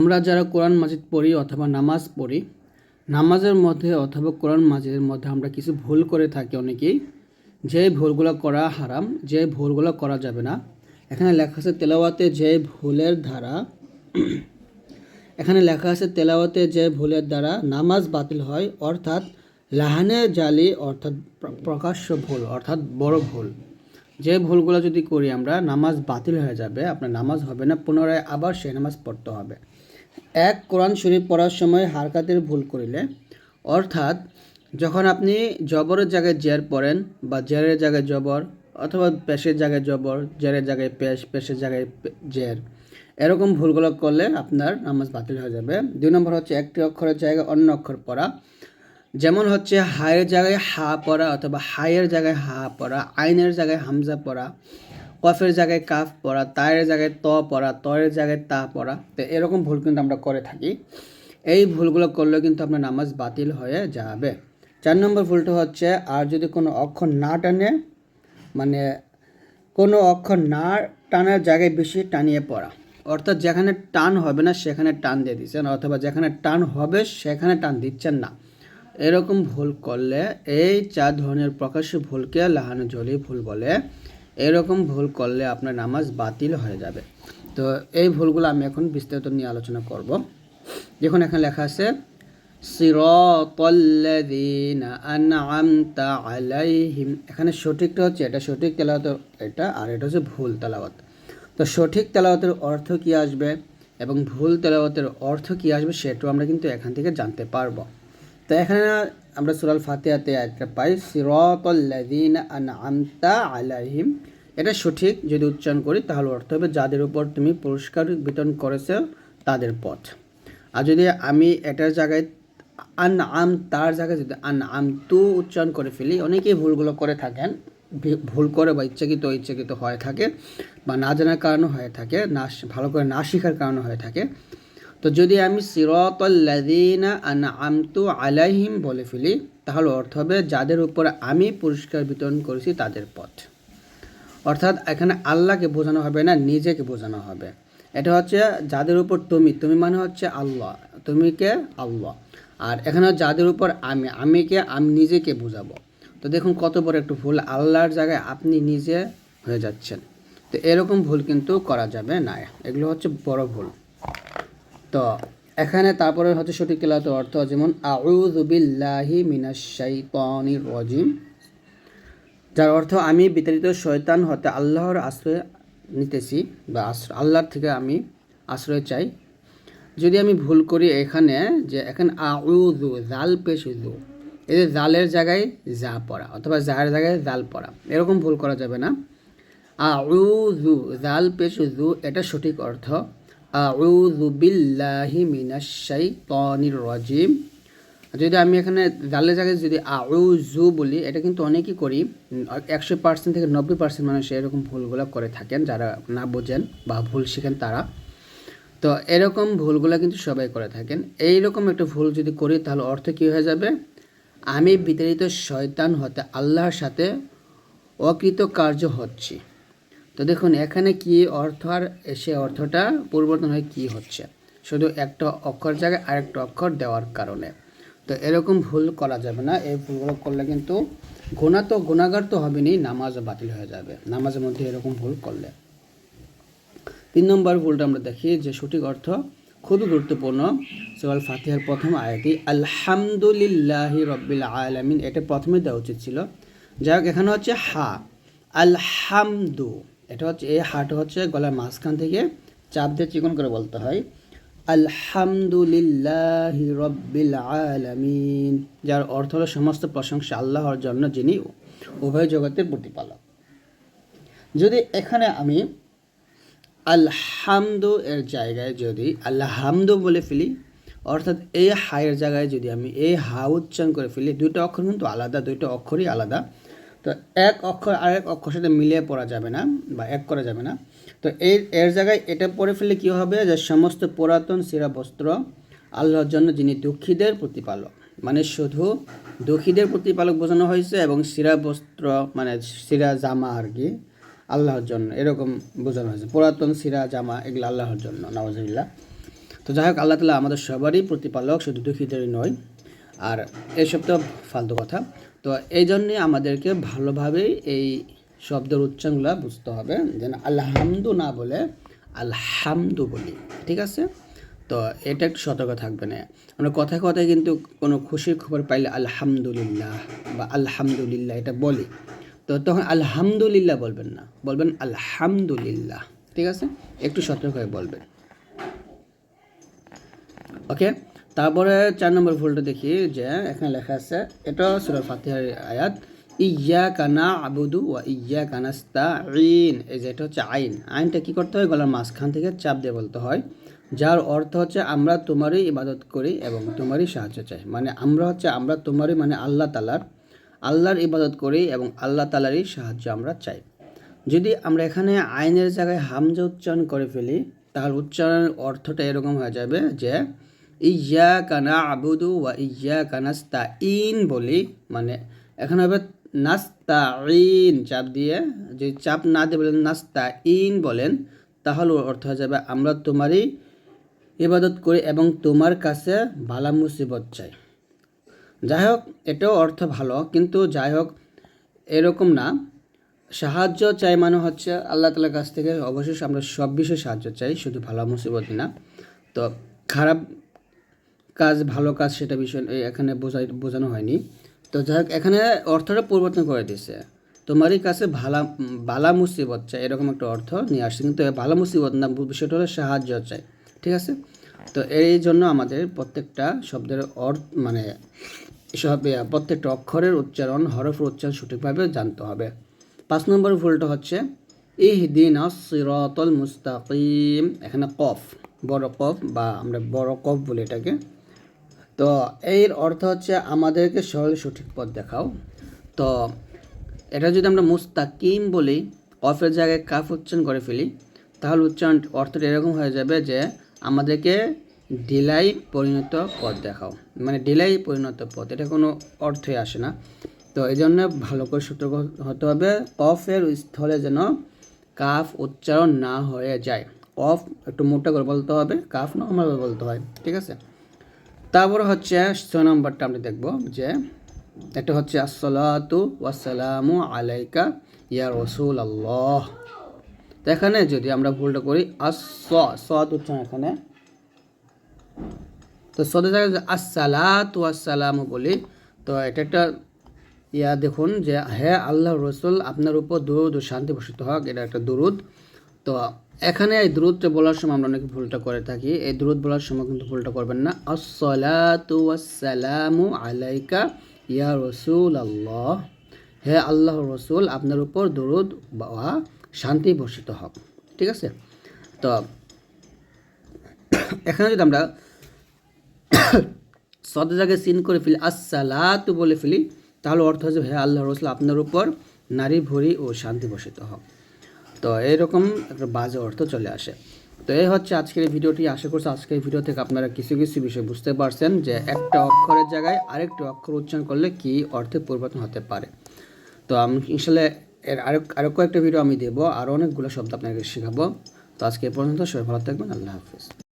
আমরা যারা কোরআন মাজিদ পড়ি অথবা নামাজ পড়ি, নামাজের মধ্যে অথবা কোরআন মাজিদের মধ্যে আমরা কিছু ভুল করে থাকি অনেকেই। যে ভুলগুলো করা হারাম, যে ভুলগুলো করা যাবে না। এখানে লেখা আছে তেলাওয়াতে যে ভুলের দ্বারা যে ভুলের দ্বারা নামাজ বাতিল হয়, অর্থাৎ লাহানে জালি, অর্থাৎ প্রকাশ্য ভুল, অর্থাৎ বড় ভুল। যে ভুলগুলো যদি করি আমরা, নামাজ বাতিল হয়ে যাবে, আপনার নামাজ হবে না, পুনরায় আবার সেই নামাজ পড়তে হবে। এক, কোরআন শরীফ পড়ার সময় হারকাতের ভুল করিলে, অর্থাৎ যখন আপনি জবরের জায়গায় জের পড়েন বা জেরের জায়গায় জবর, অথবা পেশের জায়গায় জবর, জেরের জায়গায় পেশ, পেশের জায়গায় জের, এরকম ভুলগুলো করলে আপনার নামাজ বাতিল হয়ে যাবে। 2 নম্বর হচ্ছে একটি অক্ষরের জায়গায় অন্য অক্ষর পড়া, যেমন হচ্ছে হায়ের জায়গায় হা পড়া অথবা হায়ের জায়গায় হা পড়া, আইনের জায়গায় হামজা পড়া, কফের জায়গায় কাফ পড়া, তায়ের জায়গায় ত পড়া, তয়ের জায়গায় তা পড়া। তো এরকম ভুল কিন্তু আমরা করে থাকি। এই ভুলগুলো করলে কিন্তু আপনার নামাজ বাতিল হয়ে যাবে। 4 নম্বর ভুলটা হচ্ছে, আর যদি কোনো অক্ষর না টানে, মানে কোনো অক্ষর না টানার জায়গায় বেশি টানিয়ে পড়া, অর্থাৎ যেখানে টান হবে না সেখানে টান দিয়ে দিচ্ছেন, অথবা যেখানে টান হবে সেখানে টান দিচ্ছেন না। এরকম ভুল করলে, এই 4 ধরনের প্রকাশ্য ভুলকে লাহানো জলি ভুল বলে। এরকম ভুল করলে আপনার নামাজ বাতিল হয়ে যাবে। তো এই ভুলগুলো আমি এখন বিস্তারিত নিয়ে আলোচনা করব। দেখুন এখানে লেখা আছে সিরাতাল্লাযীনা আনআমতা আলাইহিম। এখানে সঠিকটা হচ্ছে এটা, সঠিক তেলাওয়াত এটা, আর এটা হচ্ছে ভুল তেলাওয়াত। তো সঠিক তেলাওয়াতের অর্থ কি আসবে এবং ভুল তেলাওয়াতের অর্থ কি আসবে সেটাও আমরা কিন্তু এখান থেকে জানতে পারবো। তো এখানে আমরা সূরা আল ফাতিহাতে একটা পাই সিরাতাল্লাযীনা আনআমতা আলাইহিম। এটা সঠিক যদি উচ্চারণ করি তাহলে অর্থ হবে যাদের উপর তুমি পুরস্কার বিতরণ করেছো তাদের পথ। আর যদি আমি এটার জায়গায় তার জায়গায় যদি তু উচ্চারণ করে ফেলি, অনেকেই ভুলগুলো করে থাকেন, ভুল করে বা ইচ্ছাকৃত হয়ে থাকে, বা না জানার কারণে হয়ে থাকে, না ভালো করে না শেখার কারণে হয়ে থাকে। তো যদি আমি সিরাতাল্লাযীনা আনআমতু আলাইহিম বলে ফেলি তাহলে অর্থ হবে যাদের উপর আমি পুরস্কার বিতরণ করেছি তাদের পথ। অর্থাৎ এখানে আল্লাহকে বোঝানো হবে না, নিজেকে বোঝানো হবে। এটা হচ্ছে যাদের উপর তুমি মানে হচ্ছে আল্লাহ, তুমিকে আল্লাহ। আর এখানে যাদের উপর আমি নিজেকে বোঝাবো। তো দেখুন কত বড় একটু ভুল, আল্লাহর জায়গায় আপনি নিজে হয়ে যাচ্ছেন। তো এরকম ভুল কিন্তু করা যাবে না, এগুলো হচ্ছে বড় ভুল। তো এখানে তারপরে হচ্ছে সঠিক তেলাওয়াতের অর্থ, যেমন আউযু বিল্লাহি মিনাশ শাইতানির রাজিম, যার অর্থ আমি বিতাড়িত শয়তান হতে আল্লাহর আশ্রয় নিতেছি, বা আল্লাহর থেকে আমি আশ্রয় চাই। যদি আমি ভুল করি এখানে, যে এখানে আউযু জাল পেশ উযু, এই যে জালের জায়গায় যা পড়া অথবা যার জায়গায় জাল পড়া, এরকম ভুল করা যাবে না। আউযু জাল পেশ উযু, এটা সঠিক অর্থ। আউযু বিল্লাহি মিনাশ শাইতানির রাজিম। যদি আমি এখানে জালের জায়গায় যদি আউযু বলি, এটা কিন্তু অনেকেই করি, 100% থেকে 90% মানুষ এরকম ভুলগুলো করে থাকেন, যারা না বোঝেন বা ভুল শিখেন তারা। তো এরকম ভুলগুলো কিন্তু সবাই করে থাকেন। এইরকম একটা ভুল যদি করি তাহলে অর্থ কী হয়ে যাবে, আমি বিতাড়িত শয়তান হতে আল্লাহর সাথে অকৃতকার্য হচ্ছি। তো দেখুন এখানে কি অর্থ, আর সে অর্থটা পরিবর্তন হয়ে কি হচ্ছে, শুধু একটা অক্ষর জায়গায় আরেকটা অক্ষর দেওয়ার কারণে। তো এরকম ভুল করা যাবে না। এই ভুলগুলো করলে কিন্তু গুণাগার তো হবেনি, নামাজও বাতিল হয়ে যাবে নামাজের মধ্যে এরকম ভুল করলে। 3 নম্বর ভুলটা আমরা দেখি যে সঠিক অর্থ খুবই গুরুত্বপূর্ণ। সূরা আল ফাতিহার প্রথম আয়াতই আলহামদুলিল্লাহি রাব্বিল আলামিন, এটা প্রথমে দেওয়া উচিত ছিল। যাই হোক, এখানে হচ্ছে হা আলহামদু, এটা হচ্ছে এই হাটা হচ্ছে গলার মাঝখান থেকে চাপ দিয়ে চিকন করে বলতে হয় আলহামদুলিল্লাহি রাব্বিল আলামিন, যার অর্থ হলো সমস্ত প্রশংসা আল্লাহর জন্য যিনি উভয় জগতের প্রতিপালক। যদি এখানে আমি আলহামদু এর জায়গায় যদি আলহামদু বলে ফেলি, অর্থাৎ এই হায়ের জায়গায় যদি আমি এই হা উচ্চারণ করে ফেলি, দুইটা অক্ষর কিন্তু আলাদা, দুইটা অক্ষরই আলাদা। তো এক অক্ষর আরেক অক্ষর সাথে মিলিয়ে পড়া যাবে না বা এক করা যাবে না। তো এর জায়গায় এটা পড়ে ফেললে কী হবে, যে সমস্ত পুরাতন শিরা বস্ত্র আল্লাহর জন্য যিনি দুঃখীদের প্রতিপালক, মানে শুধু দুঃখীদের প্রতিপালক বোঝানো হয়েছে, এবং শিরা বস্ত্র মানে শিরা জামা আর কি আল্লাহর জন্য এরকম বোঝানো হয়েছে। পুরাতন শিরা জামা এগুলো আল্লাহর জন্য, নাউজুবিল্লাহ। তো যাই হোক, আল্লাহ তাআলা আমাদের সবারই প্রতিপালক, শুধু দুঃখীদেরই নয়। আর এইসব তো ফালতু কথা। তো এই জন্যে আমাদেরকে ভালোভাবে এই শব্দের উচ্চারণগুলো বুঝতে হবে, যেন আলহামদু না বলে আলহামদু বলি, ঠিক আছে? তো এটা একটু সতর্ক থাকবে না। আমরা কথায় কথায় কিন্তু কোনো খুশির খবর পাইলে আলহামদুলিল্লাহ বা আলহামদুলিল্লাহ এটা বলি, তো তখন আলহামদুলিল্লাহ বলবেন না, বলবেন আলহামদুলিল্লাহ, ঠিক আছে? একটু সতর্ক হয়ে বলবেন, ওকে? তারপরে 4 নম্বর ভুলটা দেখি, যে এখানে লেখা আছে, এটা সূরা ফাতিহার আয়াত, ইয়্যাকা না'বুদু ওয়া ইয়্যাকা নাস্তাঈন। এই যে এটা হচ্ছে আইন, আইনটা কী করতে হয়, গলার মাঝখান থেকে চাপ দিয়ে বলতে হয়, যার অর্থ হচ্ছে আমরা তোমারই ইবাদত করি এবং তোমারই সাহায্য চাই। মানে আমরা তোমারই মানে আল্লাহর ইবাদত করি এবং আল্লাহ তাআলারই সাহায্য আমরা চাই। যদি আমরা এখানে আইনের জায়গায় হামজা উচ্চারণ করে ফেলি, তাহলে উচ্চারণের অর্থটা এরকম হয়ে যাবে যে ইয়্যাকা না'বুদু ওয়া ইয়্যাকা নাস্তাঈন বলি, মানে এখানে হবে নাস্তাঈন চাপ দিয়ে, যদি চাপ না দিয়ে বলেন নাস্তাঈন বলেন, তাহলে অর্থ হয়ে যাবে আমরা তোমারই ইবাদত করি এবং তোমার কাছে বালা মুসিবত চাই। যাই হোক, এটাও অর্থ ভালো, কিন্তু যাই হোক এরকম না। সাহায্য চাই মানে হচ্ছে আল্লাহ তাআলার কাছ থেকে অবশ্যই আমরা সব বিষয়ে সাহায্য চাই, শুধু ভালো মুসিবত না। তো খারাপ কাজ ভালো কাজ সেটা বিষয় এখানে বোঝানো হয়নি। তো যাই হোক, এখানে অর্থটা পরিবর্তন করে দিয়েছে, তোমারই কাছে বালা মুসিবত চাই, এরকম একটা অর্থ নিয়ে আসছে, কিন্তু বালা মুসিবত না, বিষয়টা হলো সাহায্য চাই, ঠিক আছে? তো এই জন্য আমাদের প্রত্যেকটা শব্দের অর্থ মানে প্রত্যেকটা অক্ষরের উচ্চারণ, হরফের উচ্চারণ সঠিকভাবে জানতে হবে। 5 নম্বর ভুলটা হচ্ছে ইহদিনাস সিরাতাল মুস্তাকিম। এখানে কফ, বড় কফ বা আমরা বড় কফ বলি এটাকে। তো এর অর্থ হচ্ছে আমাদেরকে সঠিক পথ দেখাও। তো এটা যদি আমরা মুস্তাকিম বলি, কফের জায়গায় কাফ উচ্চারণ করে ফেলি, তাহলে অর্থটা এরকম হয়ে যাবে যে আমাদেরকে ঢিলাই পরিণত পথ দেখাও, মানে ঢিলাই পরিণত পথ, এটা কোনো অর্থই আসে না। তো এই জন্য ভালো করে সতর্ক হতে হবে, কফের স্থলে যেন কাফ উচ্চারণ না হয়ে যায়। কফ একটু মোটা করে বলতে হবে, কাফ নর্মালভাবে বলতে হয়, ঠিক আছে? তারপর হচ্ছে 6 নম্বরটা আমরা দেখব, যে এটা হচ্ছে আসসালাতু ওয়াসসালামু আলাইকা ইয়া রাসূলুল্লাহ। তো এখানে যদি আমরা ভুলটা করি, সদ উচ্চারণ এখানে, তো সদের জায়গায় আসসালাতু ওয়াসসালামু বলি, তো এটা একটা দেখুন যে হে আল্লাহ রসুল আপনার উপর দুরূদ ও শান্তি বর্ষিত হোক, এটা একটা দুরূদ। তো এখানে এই দুরূদটা বলার সময় আমরা অনেক ভুলটা করে থাকি, এই দুরূদ বলার সময় কিন্তু ভুলটা করবেন না। আসসালাতু ওয়াসসালামু আলাইকা ইয়া রাসূলুল্লাহ, হে আল্লাহ রসুল আপনার উপর দুরূদ বা শান্তি বর্ষিত হোক, ঠিক আছে? তো এখানে যদি আমরা সদের জায়গায় সিন করে ফেলি, আসসালাতু বলে ফেলি, তাহলে অর্থ হচ্ছে হে আল্লাহ রসুল আপনার উপর নারী ভরি ও শান্তি বর্ষিত হোক। তো এইরকম একটা বাজে অর্থ চলে আসে। তো এই হচ্ছে আজকের এই ভিডিওটি। আশা করছি আজকের এই ভিডিও থেকে আপনারা কিছু কিছু বিষয় বুঝতে পারছেন, যে একটা অক্ষরের জায়গায় আরেকটি অক্ষর উচ্চারণ করলে কী অর্থে পরিবর্তন হতে পারে। তো আমি ইনশাল্লাহ এর আরও কয়েকটা ভিডিও আমি দেবো, আরও অনেকগুলো শব্দ আপনাকে শেখাবো। তো আজকে এ পর্যন্ত, সবাই ভালো থাকবেন, আল্লাহ হাফিজ।